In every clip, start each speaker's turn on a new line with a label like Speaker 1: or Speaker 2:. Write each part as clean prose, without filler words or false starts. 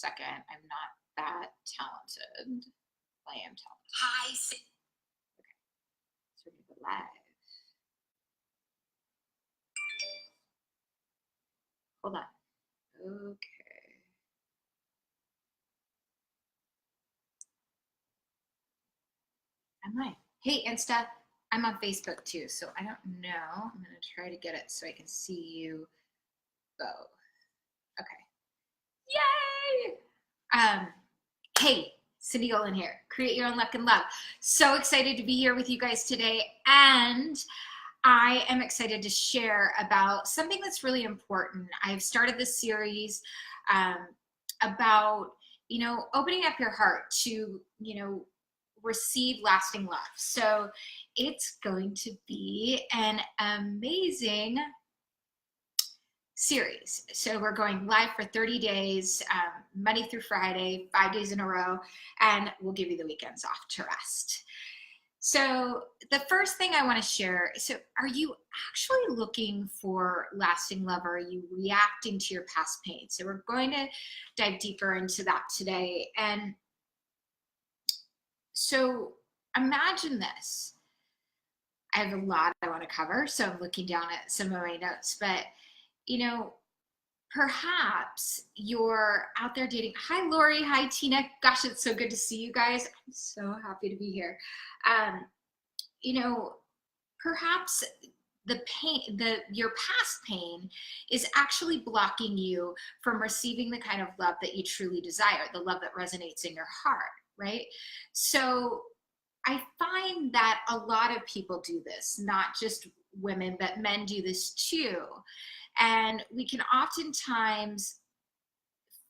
Speaker 1: second. I'm not that talented. I am talented.
Speaker 2: Hi.
Speaker 1: Okay, so we're gonna go live. Hold on. Okay. I'm live. Hey, Insta. I'm on Facebook too, so I don't know. I'm gonna try to get it so I can see you both. Okay. Yay! Hey, Cindy Olin here. Create Your Own Luck and Love. So excited to be here with you guys today, and I am excited to share about something that's really important. I've started this series about, opening up your heart to, receive lasting love. So it's going to be an amazing series. So we're going live for 30 days, Monday through Friday, 5 days in a row, and we'll give you the weekends off to rest. So the first thing I want to share, so are you actually looking for lasting love, or are you reacting to your past pain? So we're going to dive deeper into that today. And so imagine this. I have a lot I want to cover, so I'm looking down at some of my notes, but perhaps you're out there dating. Hi, Lori. Hi, Tina. Gosh, it's so good to see you guys. I'm so happy to be here. Perhaps the pain, your past pain is actually blocking you from receiving the kind of love that you truly desire, the love that resonates in your heart, right? So I find that a lot of people do this, not just women, but men do this too. And we can oftentimes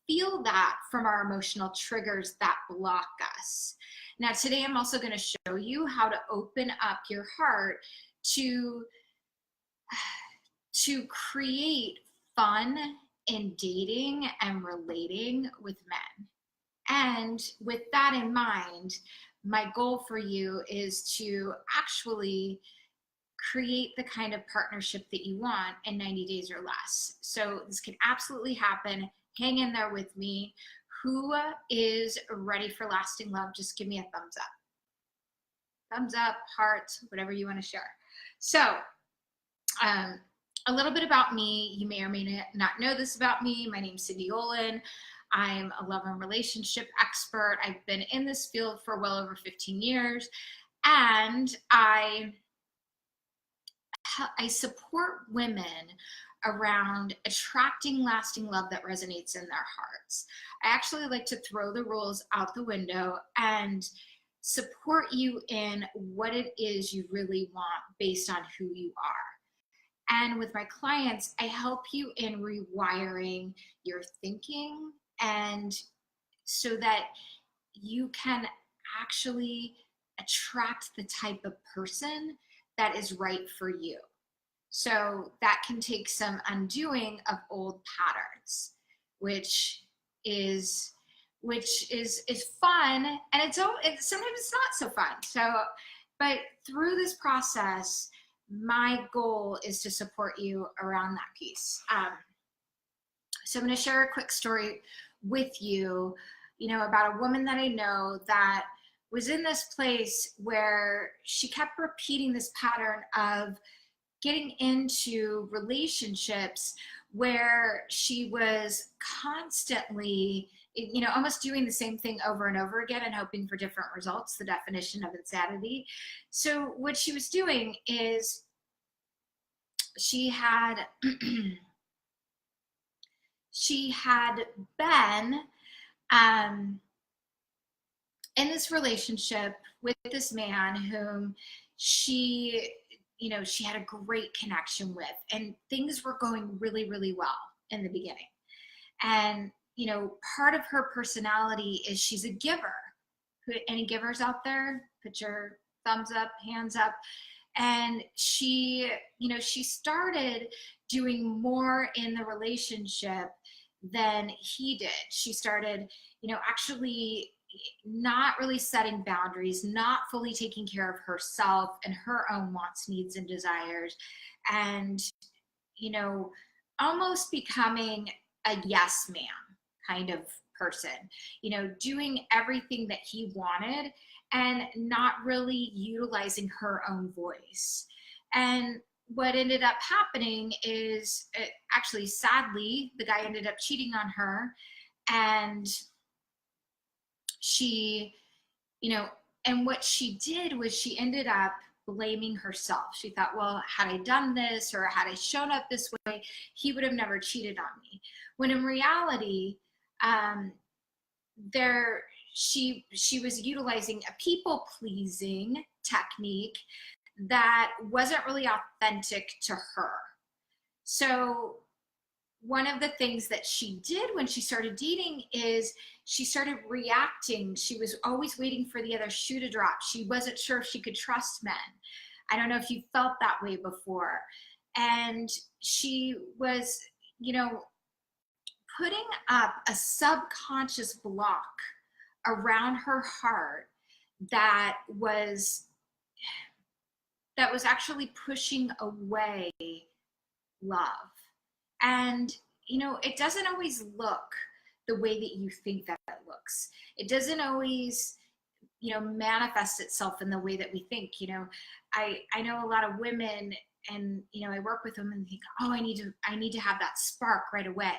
Speaker 1: feel that from our emotional triggers that block us. Now, today I'm also going to show you how to open up your heart to create fun in dating and relating with men. And with that in mind, my goal for you is to actually create the kind of partnership that you want in 90 days or less. So this can absolutely happen. Hang in there with me. Who is ready for lasting love? Just give me a thumbs up. Thumbs up, heart, whatever you want to share. So a little bit about me. You may or may not know this about me. My name's Cindy Olin. I'm a love and relationship expert. I've been in this field for well over 15 years, and I support women around attracting lasting love that resonates in their hearts. I actually like to throw the rules out the window and support you in what it is you really want based on who you are. And with my clients, I help you in rewiring your thinking, and so that you can actually attract the type of person that is right for you. So that can take some undoing of old patterns, which is fun, and it's sometimes it's not so fun. So, but through this process, my goal is to support you around that piece. So I'm going to share a quick story with you, about a woman that I know that was in this place where she kept repeating this pattern of getting into relationships where she was constantly, almost doing the same thing over and over again and hoping for different results, the definition of insanity. So what she was doing is she had been in this relationship with this man whom she had a great connection with, and things were going really, really well in the beginning. And, part of her personality is she's a giver. Any givers out there? Put your thumbs up, hands up. And she started doing more in the relationship than he did. She started, actually not really setting boundaries, not fully taking care of herself and her own wants, needs, and desires, and almost becoming a yes man kind of person, doing everything that he wanted and not really utilizing her own voice. And what ended up happening is, actually, sadly, the guy ended up cheating on her, and she, and what she did was she ended up blaming herself. She thought, well, had I done this or had I shown up this way, he would have never cheated on me. When in reality, she was utilizing a people-pleasing technique that wasn't really authentic to her. So one of the things that she did when she started dating is she started reacting. She was always waiting for the other shoe to drop. She wasn't sure if she could trust men. I don't know if you felt that way before. And she was, putting up a subconscious block around her heart that was actually pushing away love. And, it doesn't always look the way that you think that it looks. It doesn't always, manifest itself in the way that we think. I know a lot of women, and, I work with them and think, oh, I need to have that spark right away.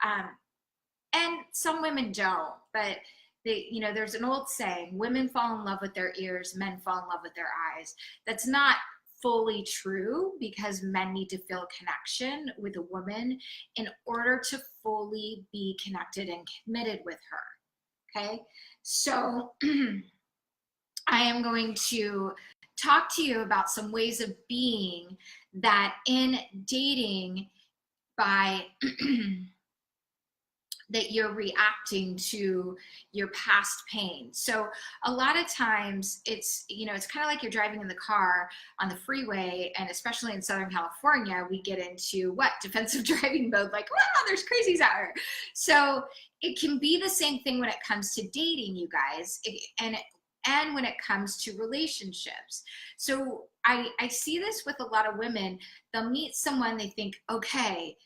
Speaker 1: And some women don't, but there's an old saying, women fall in love with their ears, men fall in love with their eyes. That's not fully true, because men need to feel a connection with a woman in order to fully be connected and committed with her. Okay. So I am going to talk to you about some ways of being that in dating by that you're reacting to your past pain. So a lot of times it's, it's kind of like you're driving in the car on the freeway, and especially in Southern California, we get into defensive driving mode, like, wow, there's crazies out here. So it can be the same thing when it comes to dating, you guys, and when it comes to relationships. So I see this with a lot of women. They'll meet someone, they think, okay,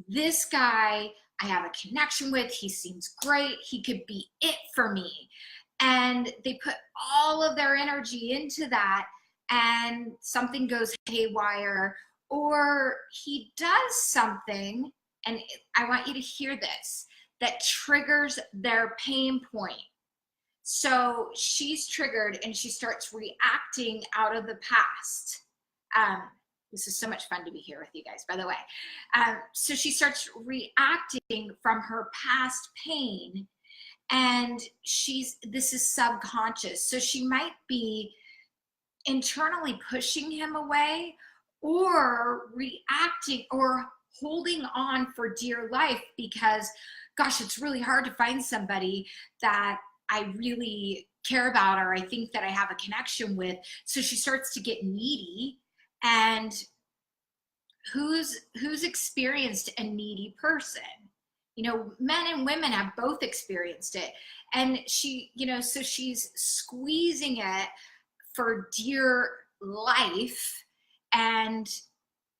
Speaker 1: this guy I have a connection with, he seems great, he could be it for me. And they put all of their energy into that, and something goes haywire, or he does something, and I want you to hear this, that triggers their pain point. So she's triggered and she starts reacting out of the past. This is so much fun to be here with you guys, by the way. So she starts reacting from her past pain, and this is subconscious. So she might be internally pushing him away, or reacting or holding on for dear life because, gosh, it's really hard to find somebody that I really care about, or I think that I have a connection with. So she starts to get needy. And who's experienced a needy person? Men and women have both experienced it. And she, so she's squeezing it for dear life, and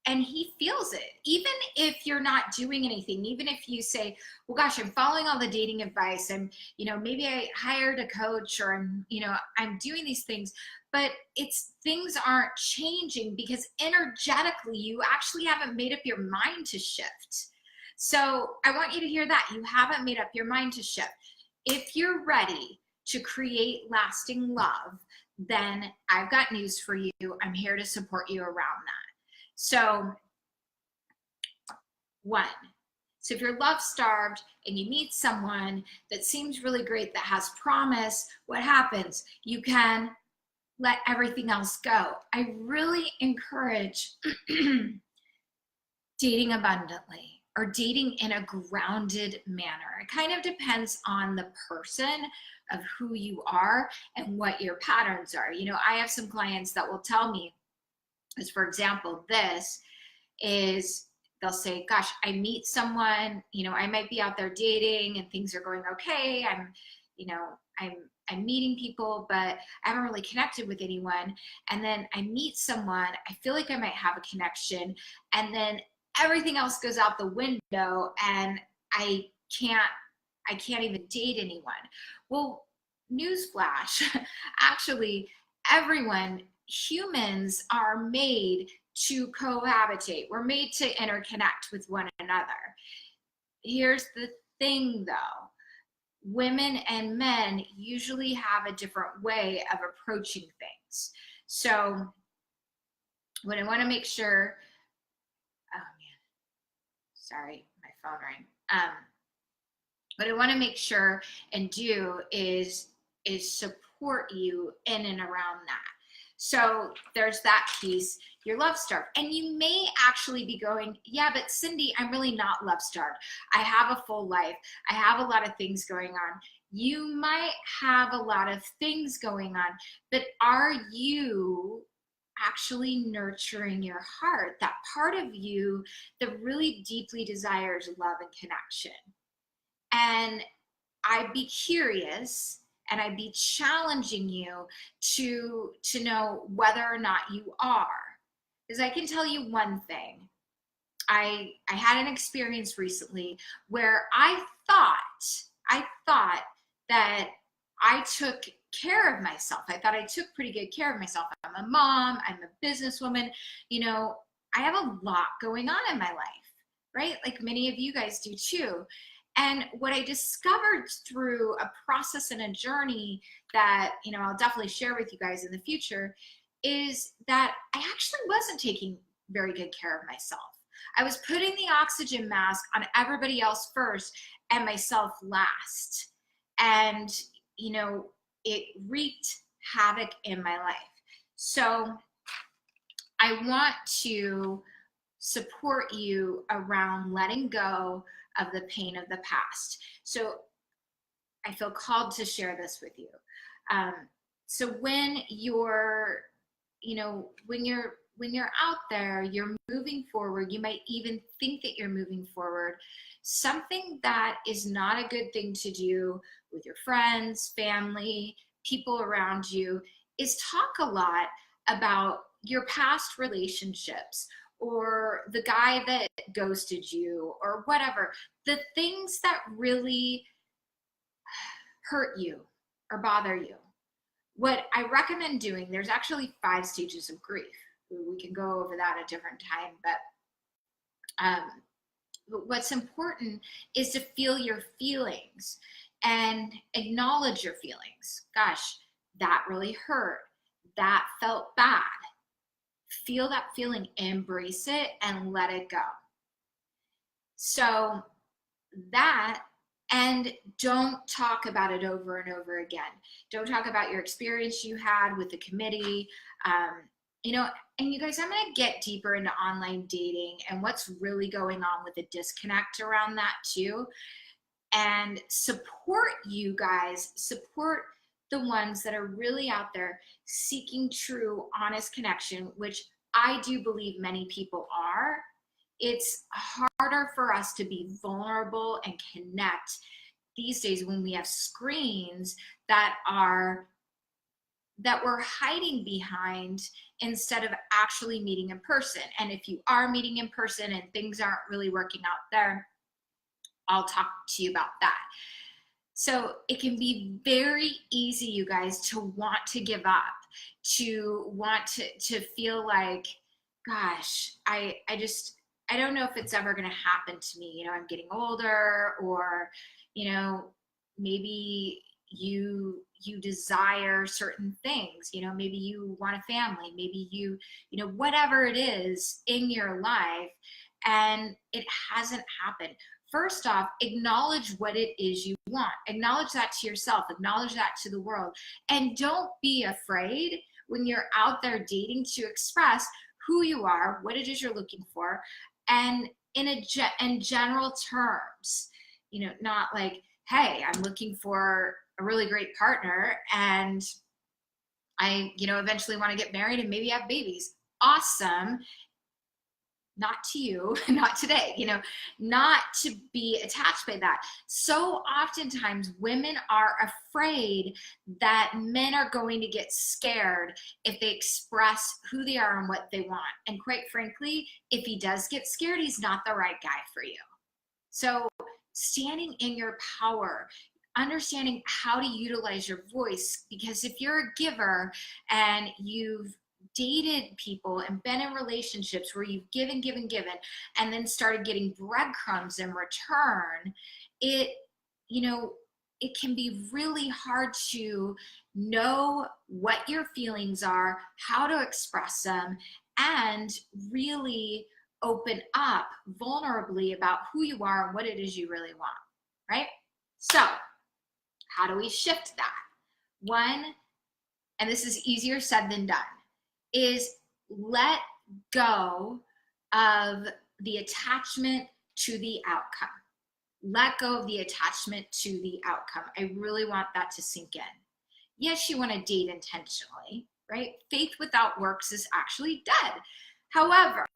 Speaker 1: he feels it. Even if you're not doing anything, even if you say, well, gosh, I'm following all the dating advice, and, maybe I hired a coach, or I'm doing these things, but things aren't changing because energetically you actually haven't made up your mind to shift. So I want you to hear that. You haven't made up your mind to shift. If you're ready to create lasting love, then I've got news for you. I'm here to support you around that. So so if you're love starved and you meet someone that seems really great, that has promise, what happens? You can let everything else go. I really encourage dating abundantly, or dating in a grounded manner. It kind of depends on the person, of who you are and what your patterns are. I have some clients that will tell me, as for example, they'll say, gosh, I meet someone, I might be out there dating and things are going okay. I'm meeting people, but I haven't really connected with anyone. And then I meet someone, I feel like I might have a connection, and then everything else goes out the window, and I I can't even date anyone. Well, newsflash, actually, everyone, humans are made to cohabitate. We're made to interconnect with one another. Here's the thing though, women and men usually have a different way of approaching things. So what I want to make sure, oh man, sorry, my phone rang. What I want to make sure and do is support you in and around that. So there's that piece. You're love starved, and you may actually be going, yeah, but Cindy, I'm really not love starved. I have a full life. I have a lot of things going on. You might have a lot of things going on, but are you actually nurturing your heart, that part of you that really deeply desires love and connection? And I'd be curious and I'd be challenging you to know whether or not you are. Because I can tell you one thing. I had an experience recently where I thought that I took care of myself. I thought I took pretty good care of myself. I'm a mom, I'm a businesswoman, you know, I have a lot going on in my life, right? Like many of you guys do too. And what I discovered through a process and a journey that, you know, I'll definitely share with you guys in the future is that I actually wasn't taking very good care of myself. I was putting the oxygen mask on everybody else first and myself last. And, you know, it wreaked havoc in my life. So I want to support you around letting go of the pain of the past. So I feel called to share this with you. So when you're, you know, when you're out there, you're moving forward, you might even think that you're moving forward. Something that is not a good thing to do with your friends, family, people around you is talk a lot about your past relationships or the guy that ghosted you or whatever, the things that really hurt you or bother you. What I recommend doing, there's actually 5 stages of grief. We can go over that at a different time, but what's important is to feel your feelings and acknowledge your feelings. Gosh, that really hurt. That felt bad. Feel that feeling, embrace it, and let it go. So that, and don't talk about it over and over again. Don't talk about your experience you had with the committee. You know, and you guys, I'm going to get deeper into online dating and what's really going on with the disconnect around that too. And support you guys, support the ones that are really out there seeking true, honest connection, which I do believe many people are. It's harder for us to be vulnerable and connect these days when we have screens that we're hiding behind instead of actually meeting in person. And if you are meeting in person and things aren't really working out there, I'll talk to you about that. So it can be very easy, you guys, to want to give up, to want to feel like, gosh, I don't know if it's ever going to happen to me. You know, I'm getting older, or, you know, maybe you desire certain things, you know, maybe you want a family, maybe you know, whatever it is in your life, and it hasn't happened. First off, acknowledge what it is you want. Acknowledge that to yourself, acknowledge that to the world, and don't be afraid when you're out there dating to express who you are, what it is you're looking for, and in general terms, you know, not like, hey, I'm looking for a really great partner and I, you know, eventually want to get married and maybe have babies. Awesome. Not to you, not today, you know, not to be attached by that. So oftentimes women are afraid that men are going to get scared if they express who they are and what they want. And quite frankly, if he does get scared, he's not the right guy for you. So standing in your power, understanding how to utilize your voice. Because if you're a giver and you've dated people and been in relationships where you've given, and then started getting breadcrumbs in return, it, you know, it can be really hard to know what your feelings are, how to express them, and really open up vulnerably about who you are and what it is you really want, right? So, how do we shift that? One, and this is easier said than done, is let go of the attachment to the outcome. Let go of the attachment to the outcome. I really want that to sink in. Yes, you want to date intentionally, right? Faith without works is actually dead. However,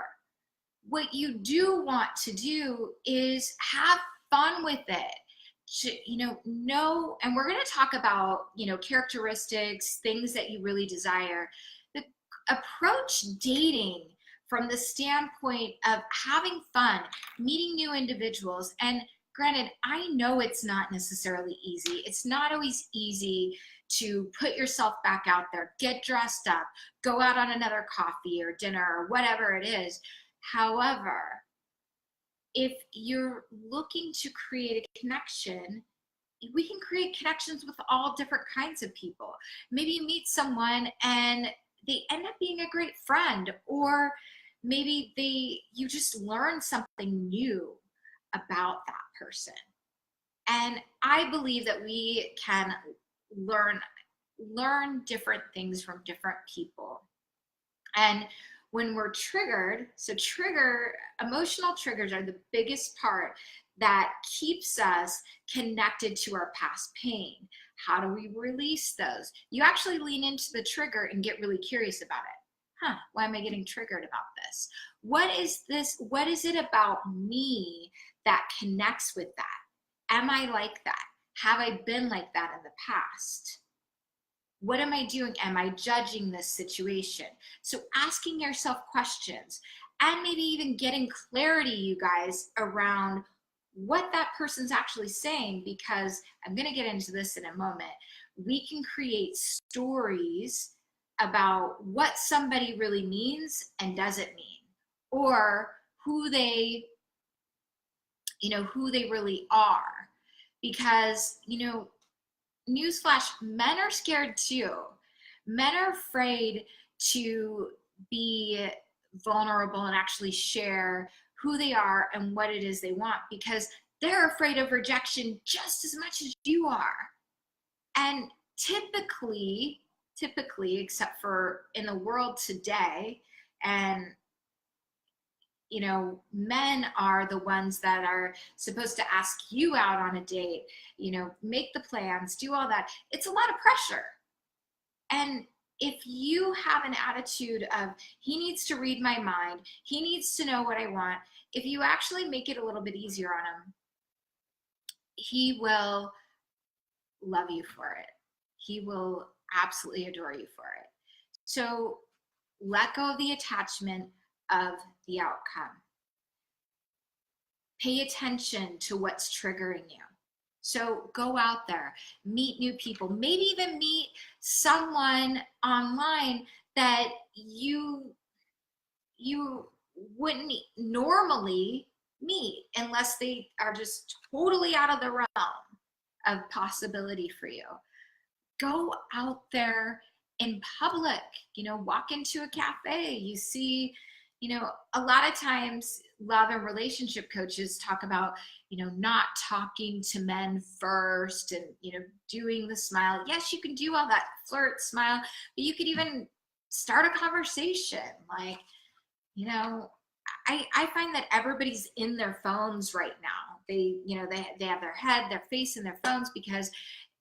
Speaker 1: what you do want to do is have fun with it. Know, and we're going to talk about, characteristics, things that you really desire. The approach dating from the standpoint of having fun, meeting new individuals. And granted, I know it's not necessarily easy. It's not always easy to put yourself back out there, get dressed up, go out on another coffee or dinner or whatever it is. However, if you're looking to create a connection, we can create connections with all different kinds of people. Maybe you meet someone and they end up being a great friend, or maybe you just learn something new about that person. And I believe that we can learn different things from different people. And when we're triggered, emotional triggers are the biggest part that keeps us connected to our past pain. How do we release those? You actually lean into the trigger and get really curious about it. Why am I getting triggered about this? What is this? What is it about me that connects with that? Am I like that? Have I been like that in the past? What am I doing? Am I judging this situation? So asking yourself questions and maybe even getting clarity, you guys, around what that person's actually saying, because I'm going to get into this in a moment. We can create stories about what somebody really means and doesn't mean, or who they really are. Because, newsflash, men are scared too. Men are afraid to be vulnerable and actually share who they are and what it is they want, because they're afraid of rejection just as much as you are. And typically, except for in the world today, and men are the ones that are supposed to ask you out on a date, make the plans, do all that. It's a lot of pressure. And if you have an attitude of, he needs to read my mind, he needs to know what I want, if you actually make it a little bit easier on him, he will love you for it. He will absolutely adore you for it. So let go of the attachment of the outcome. Pay attention to what's triggering you. So go out there, meet new people, maybe even meet someone online that you wouldn't normally meet unless they are just totally out of the realm of possibility for you. Go out there in public, walk into a cafe, you see, a lot of times love and relationship coaches talk about, not talking to men first and, doing the smile. Yes, you can do all that, flirt, smile, but you could even start a conversation. Like, I find that everybody's in their phones right now. They have their head, their face in their phones because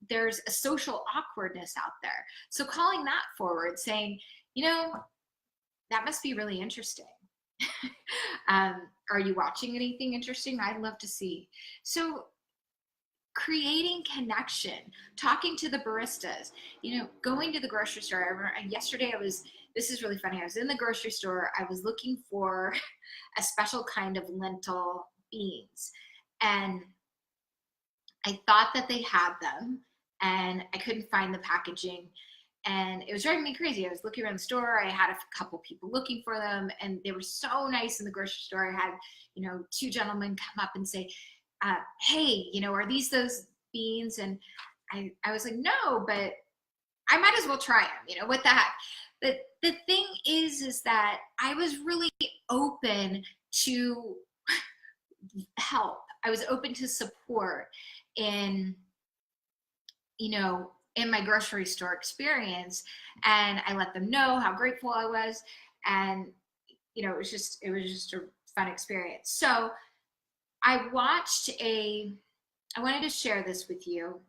Speaker 1: there's a social awkwardness out there. So calling that forward, saying, that must be really interesting. Are you watching anything interesting? I'd love to see. So creating connection, talking to the baristas, going to the grocery store. I remember yesterday this is really funny. I was in the grocery store. I was looking for a special kind of lentil beans. And I thought that they had them, and I couldn't find the packaging. And it was driving me crazy. I was looking around the store. I had a couple people looking for them, and they were so nice in the grocery store. I had, two gentlemen come up and say, hey, are these those beans? And I was like, no, but I might as well try them, what the heck? But the thing is that I was really open to help. I was open to support in, in my grocery store experience. And I let them know how grateful I was. And, it was just a fun experience. So I wanted to share this with you.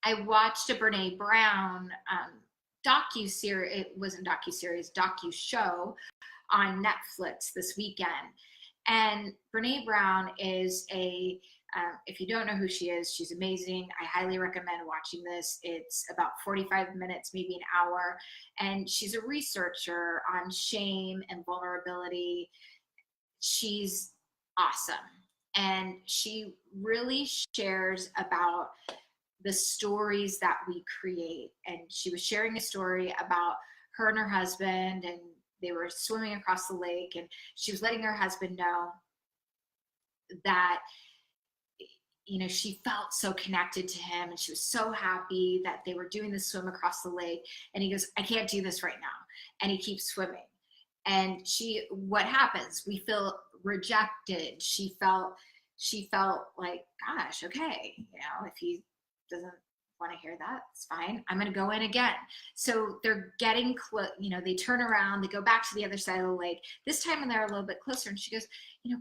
Speaker 1: I watched a Brene Brown docu-series. It wasn't docu-series, docu-show on Netflix this weekend. And Brene Brown is if you don't know who she is, she's amazing. I highly recommend watching this. It's about 45 minutes, maybe an hour. And she's a researcher on shame and vulnerability. She's awesome. And she really shares about the stories that we create. And she was sharing a story about her and her husband, and they were swimming across the lake, and she was letting her husband know that, she felt so connected to him, and she was so happy that they were doing the swim across the lake. And he goes, I can't do this right now. And he keeps swimming. And what happens? We feel rejected. She felt like, gosh, okay, if he doesn't want to hear that, it's fine. I'm going to go in again. So they're getting close, they turn around, they go back to the other side of the lake. This time when they're a little bit closer, and she goes,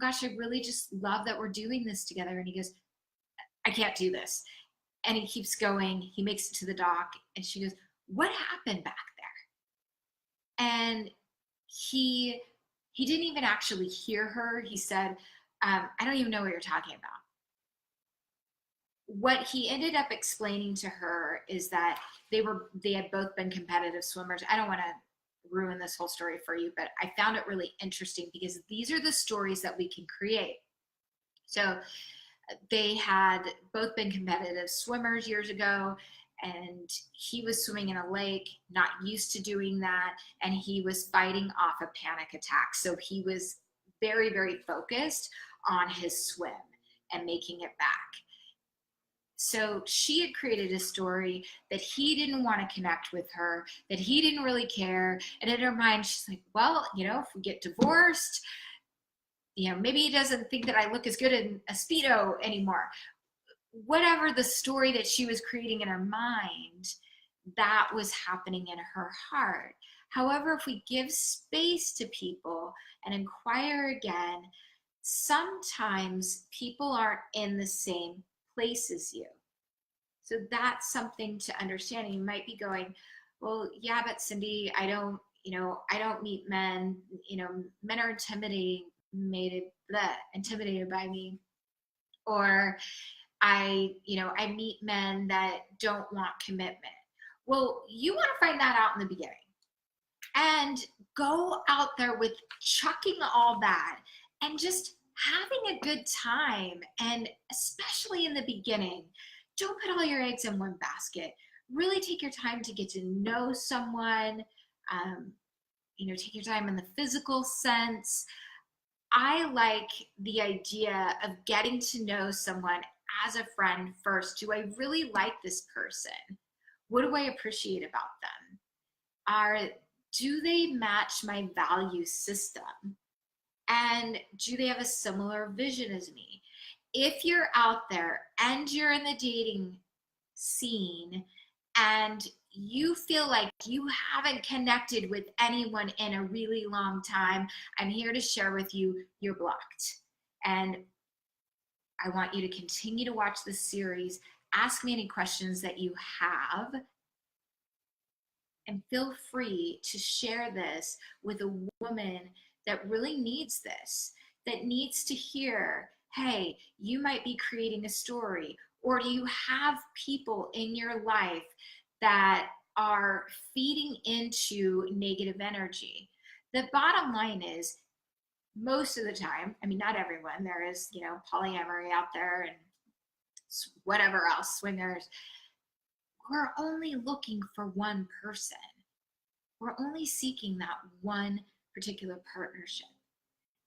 Speaker 1: gosh, I really just love that we're doing this together. And he goes, I can't do this. And he keeps going. He makes it to the dock, and she goes, what happened back there? And he didn't even actually hear her. He said, I don't even know what you're talking about. What he ended up explaining to her is that they had both been competitive swimmers. I don't want to ruin this whole story for you, but I found it really interesting because these are the stories that we can create. So they had both been competitive swimmers years ago, and he was swimming in a lake, not used to doing that, and he was fighting off a panic attack. So he was very, very focused on his swim and making it back. So she had created a story that he didn't want to connect with her, that he didn't really care. And in her mind, she's like, well, if we get divorced, maybe he doesn't think that I look as good in a Speedo anymore. Whatever the story that she was creating in her mind, that was happening in her heart. However, if we give space to people and inquire again, sometimes people aren't in the same place as you. So that's something to understand. You might be going, well, yeah, but Cindy, I don't meet men, men are intimidated by me. Or I meet men that don't want commitment. Well, you want to find that out in the beginning and go out there with chucking all that and just having a good time. And especially in the beginning, don't put all your eggs in one basket. Really take your time to get to know someone. Take your time in the physical sense. I like the idea of getting to know someone as a friend first. Do I really like this person? What do I appreciate about them? Do they match my value system? And do they have a similar vision as me? If you're out there and you're in the dating scene and you feel like you haven't connected with anyone in a really long time, I'm here to share with you, you're blocked. And I want you to continue to watch this series. Ask me any questions that you have. And feel free to share this with a woman that really needs this, that needs to hear, hey, you might be creating a story, or do you have people in your life that are feeding into negative energy? The bottom line is, most of the time, I mean, not everyone, there is, polyamory out there, and whatever else, swingers, we're only looking for one person. We're only seeking that one particular partnership.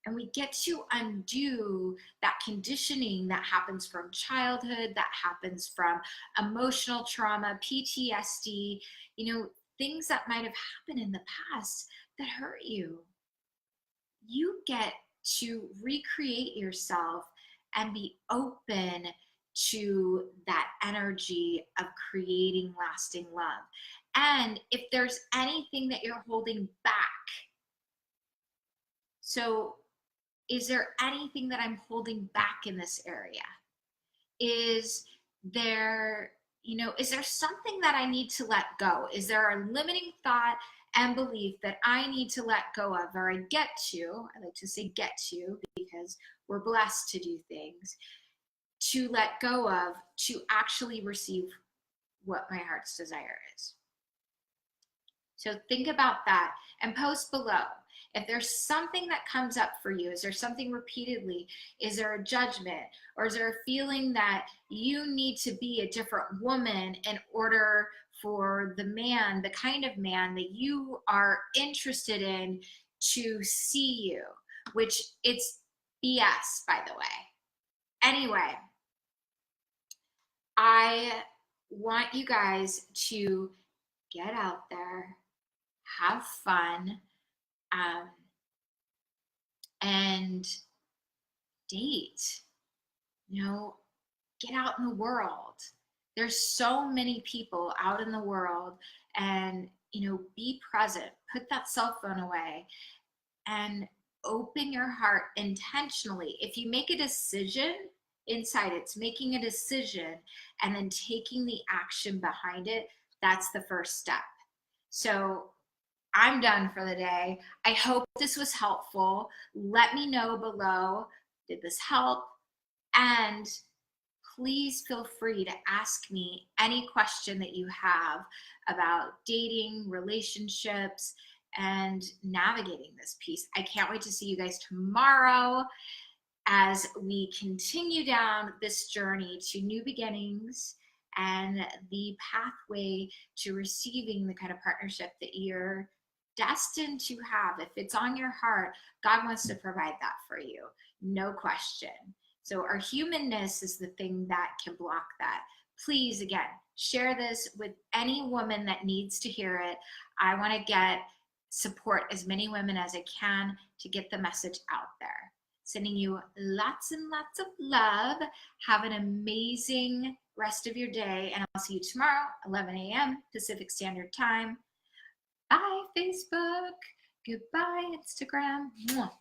Speaker 1: And we get to undo that conditioning that happens from childhood, that happens from emotional trauma, PTSD, things that might have happened in the past that hurt you. You get to recreate yourself and be open to that energy of creating lasting love. And if there's anything that you're holding back, so is there anything that I'm holding back in this area? Is there something that I need to let go? Is there a limiting thought and belief that I need to let go of, or I like to say get to, because we're blessed to do things, to let go of, to actually receive what my heart's desire is? So think about that and post below. If there's something that comes up for you, is there something repeatedly? Is there a judgment? Or is there a feeling that you need to be a different woman in order for the man, the kind of man that you are interested in, to see you? Which it's BS, by the way. Anyway, I want you guys to get out there, have fun, and date. Get out in the world. There's so many people out in the world, and be present. Put that cell phone away and open your heart intentionally. If you make a decision inside, it's making a decision and then taking the action behind it. That's the first step. So I'm done for the day. I hope this was helpful. Let me know below, did this help? And please feel free to ask me any question that you have about dating, relationships, and navigating this piece. I can't wait to see you guys tomorrow as we continue down this journey to new beginnings and the pathway to receiving the kind of partnership that you're destined to have. If it's on your heart, God wants to provide that for you, no question. So our humanness is the thing that can block that. Please, again, share this with any woman that needs to hear it. I want to support as many women as I can to get the message out there. Sending you lots and lots of love. Have an amazing rest of your day, and I'll see you tomorrow, 11 a.m. Pacific Standard Time. Bye, Facebook. Goodbye, Instagram. Mwah.